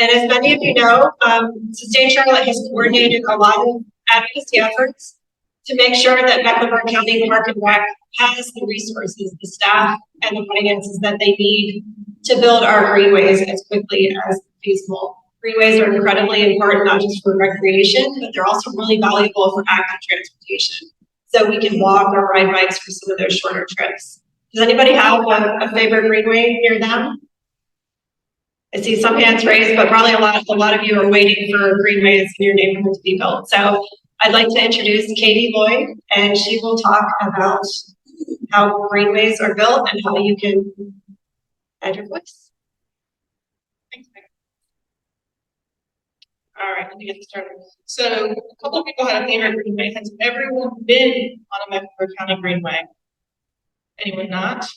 And as many of you know, Sustain Charlotte has coordinated a lot of advocacy efforts to make sure that Mecklenburg County Park and Rec has the resources, the staff, and the finances that they need to build our greenways as quickly as feasible. Greenways are incredibly important, not just for recreation, but they're also really valuable for active transportation. So we can walk or ride bikes for some of those shorter trips. Does anybody have a favorite greenway near them? I see some hands raised, but probably a lot of you are waiting for greenways in your neighborhood to be built. So I'd like to introduce Katie Lloyd, and she will talk about how greenways are built and how you can add your voice. Thanks, Megan. All right, let me get started. So a couple of people had a favorite greenway. Has everyone been on a Mecklenburg County greenway? Anyone not?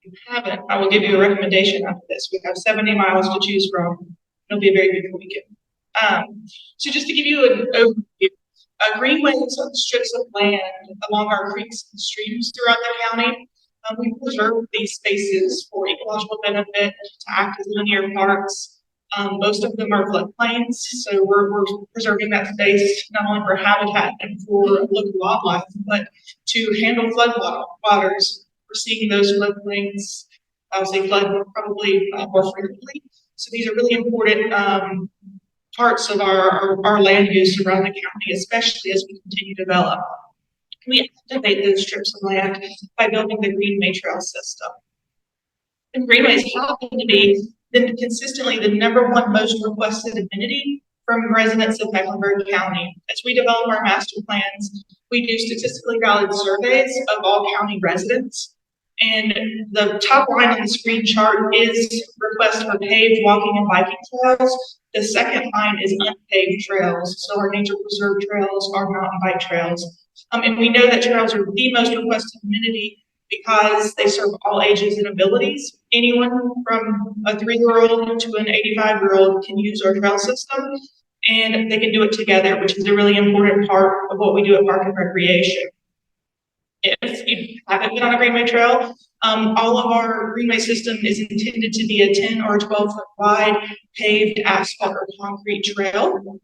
If you haven't, I will give you a recommendation after this. We have 70 miles to choose from. It'll be a very beautiful weekend. So just to give you an overview, greenways are strips of land along our creeks and streams throughout the county. We preserve these spaces for ecological benefit, to act as linear parks. Most of them are floodplains, so we're preserving that space not only for habitat and for local wildlife, but to handle flood waters. We're seeing those floodplains, I would say flood probably more frequently. So these are really important parts of our land use around the county, especially as we continue to develop. We activate those strips of land by building the Greenway trail system. And greenways happen to be consistently the #1 most requested amenity from residents of Mecklenburg County. As we develop our master plans, we do statistically valid surveys of all county residents. And the top line on the screen chart is request for paved walking and biking trails. The second line is unpaved trails. So our nature preserve trails, our mountain bike trails. And we know that trails are the most requested amenity because they serve all ages and abilities. Anyone from a 3-year-old to an 85-year-old can use our trail system, and they can do it together, which is a really important part of what we do at Park and Recreation. If you haven't been on a Greenway trail, all of our Greenway system is intended to be a 10 or 12-foot wide paved asphalt or concrete trail.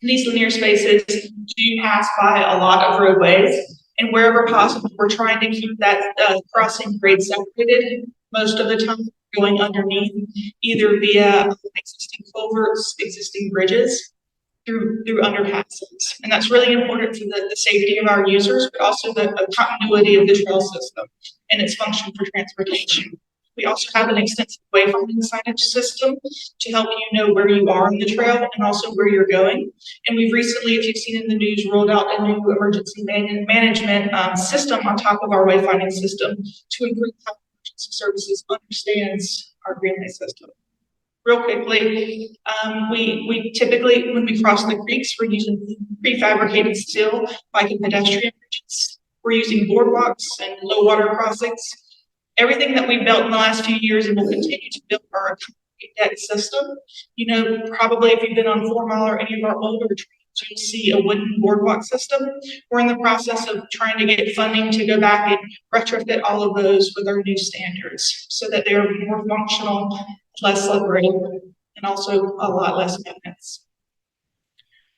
These linear spaces do pass by a lot of roadways, and wherever possible, we're trying to keep that crossing grade separated. Most of the time, going underneath, either via existing culverts, existing bridges, through underpasses. And that's really important for the safety of our users, but also the continuity of the trail system and its function for transportation. We also have an extensive wayfinding signage system to help you know where you are on the trail and also where you're going. And we've recently, if you've seen in the news, rolled out a new emergency management system on top of our wayfinding system to improve how emergency services understands our Greenway system. Real quickly, we typically, when we cross the creeks, we're using prefabricated steel, bike and pedestrian bridges. We're using boardwalks and low water crossings. Everything that we've built in the last few years and will continue to build our deck system. You know, probably if you've been on 4 Mile or any of our older trails, you'll see a wooden boardwalk system. We're in the process of trying to get funding to go back and retrofit all of those with our new standards so that they're more functional, less slippery, and also a lot less maintenance.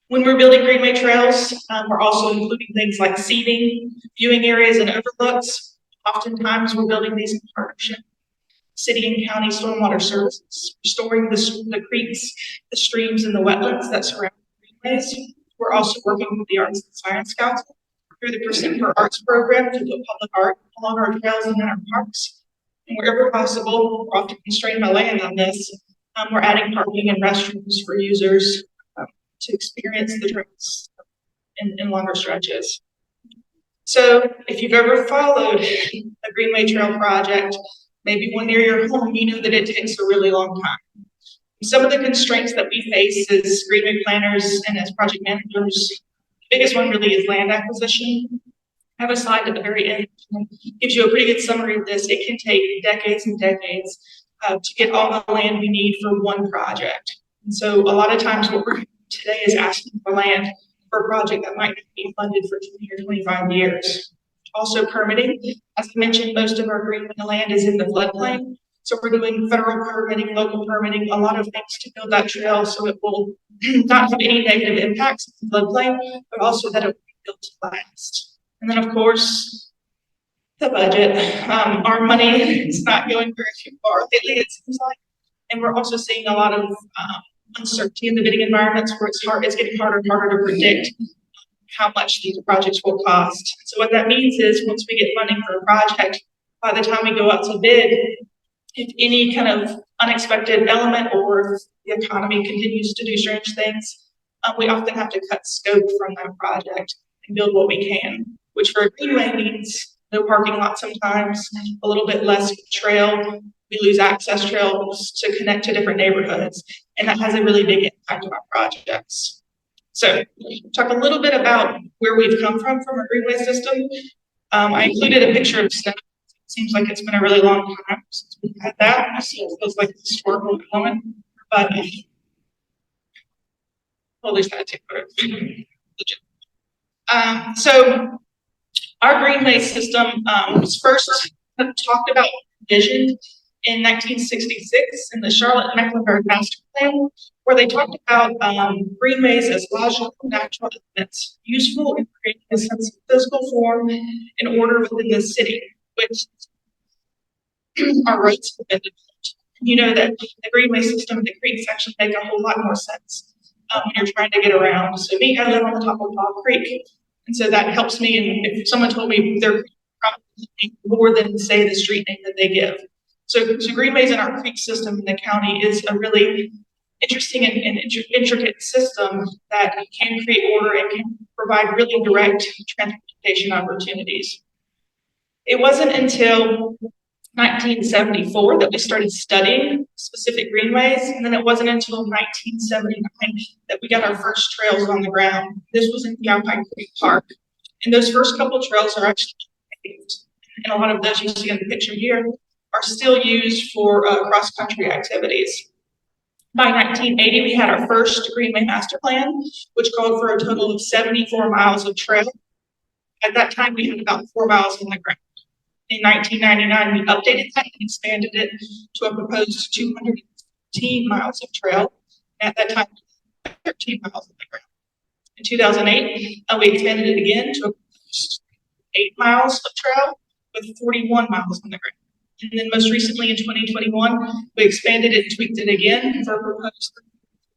When we're building Greenway trails, we're also including things like seating, viewing areas, and overlooks. Oftentimes, we're building these in partnership. City and county stormwater services, restoring the creeks, the streams, and the wetlands that surround greenways. We're also working with the Arts and Science Council through the Percent for Arts program to build public art along our trails and in our parks. And wherever possible, we're often constrained by land on this. We're adding parking and restrooms for users to experience the trails in longer stretches. So if you've ever followed a Greenway Trail project, maybe one near your home, you know that it takes a really long time. Some of the constraints that we face as Greenway planners and as project managers, the biggest one really is land acquisition. I have a slide at the very end that gives you a pretty good summary of this. It can take decades and decades to get all the land we need for one project. And so a lot of times what we're doing today is asking for land for a project that might not be funded for 20 or 25 years. Also permitting, as I mentioned, most of our Greenway land is in the floodplain. So we're doing federal permitting, local permitting, a lot of things to build that trail so it will not have any negative impacts on the floodplain, but also that it will be built to last. And then of course, the budget. Our money is not going very far lately, it seems like. And we're also seeing a lot of uncertainty in the bidding environments where it's getting harder and harder to predict how much these projects will cost. So what that means is once we get funding for a project, by the time we go out to bid, if any kind of unexpected element or if the economy continues to do strange things, we often have to cut scope from that project and build what we can, which for a greenway means no parking lot sometimes, a little bit less trail. We lose access trails to connect to different neighborhoods, and that has a really big impact on our projects. So talk a little bit about where we've come from a greenway system. I included a picture of staff. It seems like it's been a really long time since we've had that. So it feels like a historical moment, but well, there's that too. So our greenway system was first talked about, visioned in 1966 in the Charlotte Mecklenburg Master Plan, where they talked about greenways as logical natural elements, useful in creating a sense of physical form and order within the city, which our roads have been developed. You know that the greenway system and the creeks actually make a whole lot more sense when you're trying to get around. So me, I live on the top of Bob Creek, and so that helps me. And if someone told me they're probably more than say the street name that they give. So greenways in our creek system in the county is a really interesting and intricate system that can create order and can provide really direct transportation opportunities. It wasn't until 1974 that we started studying specific greenways, and then it wasn't until 1979 that we got our first trails on the ground. This was in Yowpai Creek Park, and those first couple trails are actually paved, and a lot of those you see in the picture here are still used for cross-country activities. By 1980, we had our first Greenway Master Plan, which called for a total of 74 miles of trail. At that time, we had about 4 miles on the ground. In 1999, we updated that and expanded it to a proposed 215 miles of trail. At that time, 13 miles on the ground. In 2008, we expanded it again to a proposed 8 miles of trail with 41 miles on the ground. And then most recently in 2021, we expanded it and tweaked it again for a proposed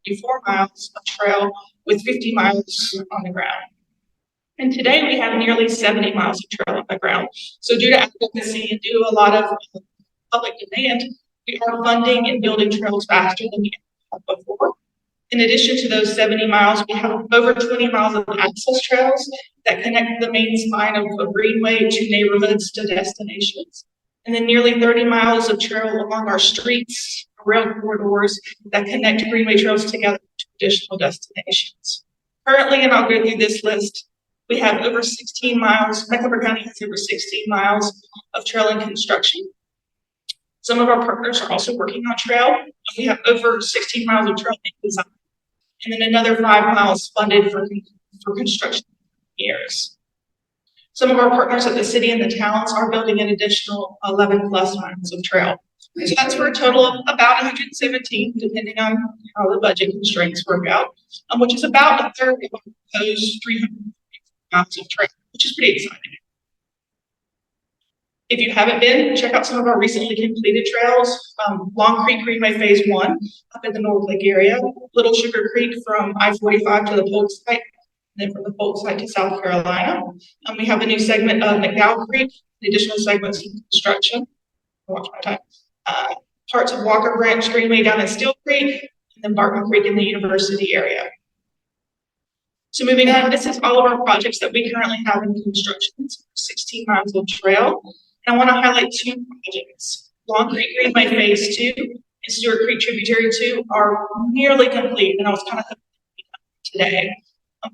34 miles of trail with 50 miles on the ground. And today we have nearly 70 miles of trail on the ground. So due to advocacy and due to a lot of public demand, we are funding and building trails faster than we have before. In addition to those 70 miles, we have over 20 miles of access trails that connect the main spine of Greenway to neighborhoods to destinations. And then nearly 30 miles of trail along our streets, rail corridors that connect Greenway trails together to additional destinations. Currently, and I'll go through this list, we have over 16 miles, Mecklenburg County has over 16 miles of trail in construction. Some of our partners are also working on trail. We have over 16 miles of trail in design, and then another 5 miles funded for construction years. Some of our partners at the city and the towns are building an additional 11 plus miles of trail. So that's for a total of about 117, depending on how the budget constraints work out, which is about a third of those 300 miles of trail, which is pretty exciting. If you haven't been, check out some of our recently completed trails. Long Creek Greenway Phase 1 up in the North Lake area, Little Sugar Creek from I-45 to the Polk site, and then from the Polk site to South Carolina. We have a new segment of McDowell Creek, the additional segments in construction. Watch my time. Parts of Walker Branch Greenway down at Steel Creek, and then Barton Creek in the University area. So moving on, this is all of our projects that we currently have in construction. It's 16 miles of trail. And I want to highlight 2 projects. Long Creek Greenway Phase 2 and Stewart Creek Tributary 2 are nearly complete, and I was kind of today.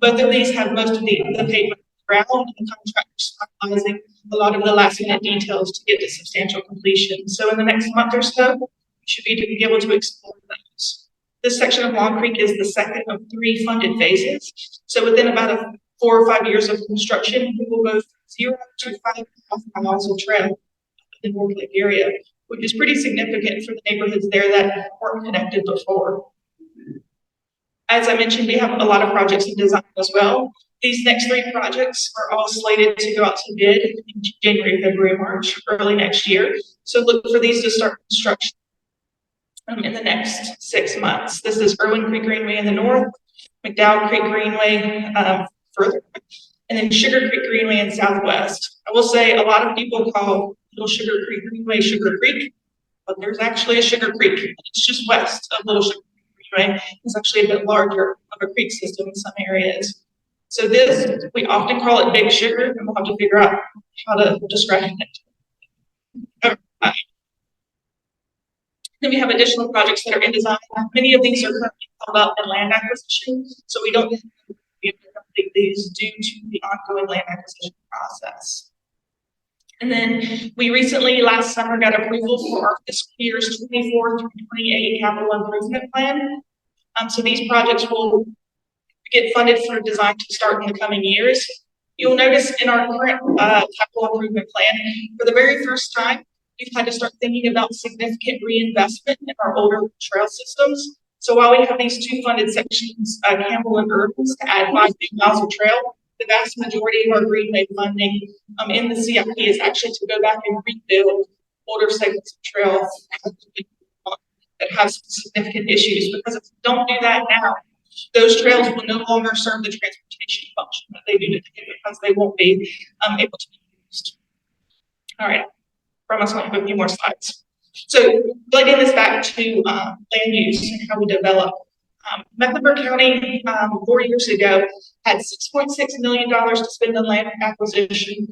Both of these have most of the pavement ground, and the contractors finalizing a lot of the last minute details to get to substantial completion. So in the next month or so, we should be able to explore those. This section of Long Creek is the second of 3 funded phases. So within about 4 or 5 years of construction, we will go from 0 to 5.5 miles of trail in the North Lake area, which is pretty significant for the neighborhoods there that weren't connected before. As I mentioned, we have a lot of projects in design as well. These next 3 projects are all slated to go out to bid in January, February, March, early next year. So look for these to start construction in the next 6 months. This is Irwin Creek Greenway in the north, McDowell Creek Greenway further, and then Sugar Creek Greenway in southwest. I will say a lot of people call Little Sugar Creek Greenway Sugar Creek, but there's actually a Sugar Creek. It's just west of Little Sugar Creek Greenway. It's actually a bit larger of a creek system in some areas. So this, we often call it Big Sugar, and we'll have to figure out how to describe it. Then we have additional projects that are in design. Many of these are currently held up in land acquisition, so we don't be able to complete these due to the ongoing land acquisition process. And then we recently, last summer, got approval for our fiscal years 24 through 28 capital improvement plan. So these projects will get funded for design to start in the coming years. You'll notice in our current capital improvement plan, for the very first time, we've had to start thinking about significant reinvestment in our older trail systems. So while we have these 2 funded sections, Campbell and Irvins, to add 5 big miles of trail, the vast majority of our Greenway funding in the CIP is actually to go back and rebuild older segments of trails that have some significant issues. Because if we don't do that now, those trails will no longer serve the transportation function that they do today because they won't be able to be used. All right, promise I'll have a few more slides. So plugging this back to land use and how we develop. Mecklenburg County 4 years ago had $6.6 million to spend on land acquisition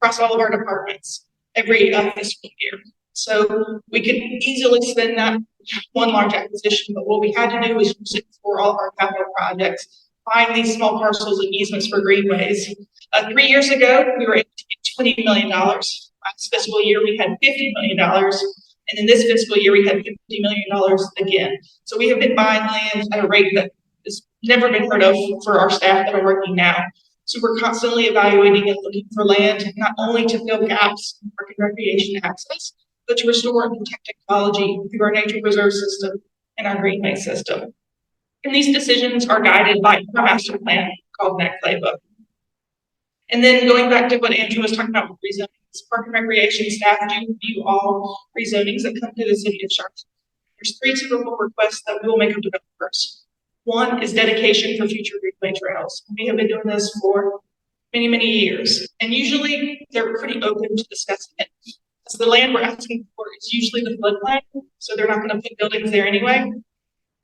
across all of our departments every fiscal year. So we could easily spend that one large acquisition, but what we had to do was use it for all of our capital projects, find these small parcels and easements for greenways. 3 years ago, we were able to get $20 million. Last fiscal year, we had $50 million. And in this fiscal year, we had $50 million again. So we have been buying land at a rate that has never been heard of for our staff that are working now. So we're constantly evaluating and looking for land, not only to fill gaps in park and recreation access, but to restore and protect ecology through our nature preserve system and our greenway system. And these decisions are guided by our master plan called NEC Playbook. And then going back to what Andrew was talking about with rezonings, park and recreation staff do review all rezonings that come to the city of Charlotte. There's 3 typical requests that we will make of developers. One is dedication for future greenway trails. We have been doing this for many, many years, and usually they're pretty open to discussing it. So the land we're asking for is usually the floodplain, so they're not going to put buildings there anyway.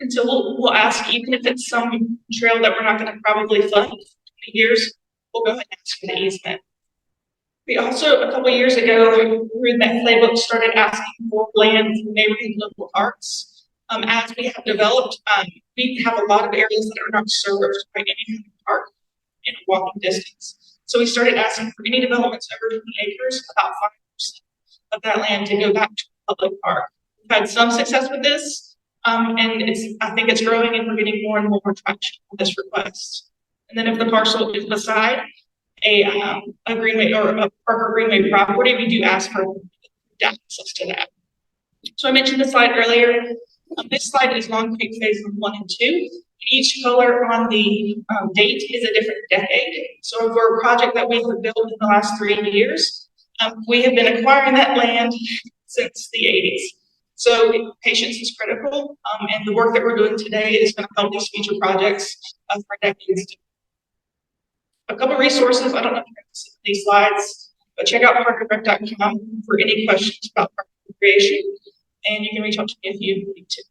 And so we'll ask, even if it's some trail that we're not going to probably flood in 20 years, we'll go ahead and ask for the easement. We also, a couple of years ago, through that playbook, started asking for land from neighborhood local parks. As we have developed, we have a lot of areas that are not served by any kind of park in walking distance. So we started asking for any developments over 20 acres, about 5% of that land to go back to a public park. We've had some success with this, and I think it's growing, and we're getting more and more traction on this request. And then if the parcel is beside a greenway or a park or greenway property, we do ask for access to that. So I mentioned this slide earlier. This slide is Long Creek Phase 1 and 2. Each color on the date is a different decade. So for a project that we have built in the last 3 years, we have been acquiring that land since the 80s. So patience is critical, and the work that we're doing today is going to help these future projects for decades. A couple resources, I don't know if you're see these slides, but check out parkandrec.com for any questions about park recreation, and you can reach out to me if you need to.